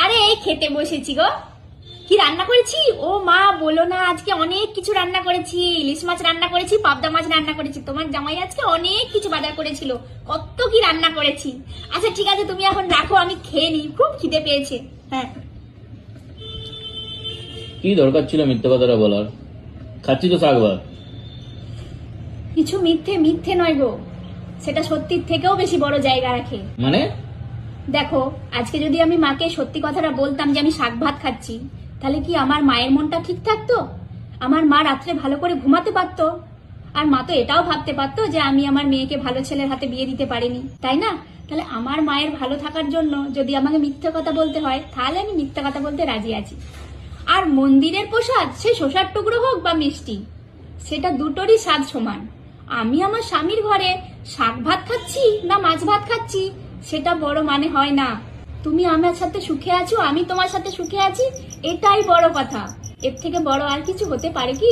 আরে এই খেতে বসেছি গো। কি রান্না করেছি? ও মা বলো না, আজকে অনেক কিছু রান্না করেছি। ইলিশ মাছ রান্না করেছি, পাবদা মাছ রান্না করেছি। তোমার জামাই আজকে অনেক কিছু বাজার করেছিল। কত কি রান্না করেছি। আচ্ছা ঠিক আছে, তুমি এখন রাখো, আমি খেয়ে নিই, খুব খিদে পেয়েছে। হ্যাঁ। কি দরকার ছিল মিথ্যে কথাটা বলার? খাচ্ছি তো শাক ভাত। কিছু মিথ্যে মিথ্যে নয় গো, সেটা সত্যির থেকেও বেশি বড় জায়গা রাখে। মানে? দেখো, আজকে যদি আমি মাকে সত্যি কথাটা বলতাম যে আমি শাক ভাত খাচ্ছি, তাহলে কি আমার মায়ের মনটা ঠিক থাকতো? আমার মা রাত্রে ভালো করে ঘুমাতে পারতো? আর মা তো এটাও ভাবতে পারতো যে আমি আমার মেয়েকে ভালো ছেলের হাতে বিয়ে দিতে পারিনি, তাই না? তাহলে আমার মায়ের ভালো থাকার জন্য যদি আমাকে মিথ্যে কথা বলতে হয়, তাহলে আমি মিথ্যে কথা বলতে রাজি আছি। আর মন্দিরের প্রসাদ, সে শসার টুকরো হোক বা মিষ্টি, সেটা দুটোরই স্বাদ সমান। আমি আমার স্বামীর ঘরে শাক ভাত খাচ্ছি না মাছ ভাত খাচ্ছি, সেটা বড় মানে হয় না। তুমি আমার সাথে সুখে আছো, আমি তোমার সাথে সুখে আছি, এটাই বড় কথা। এর থেকে বড় আর কিছু হতে পারে কি?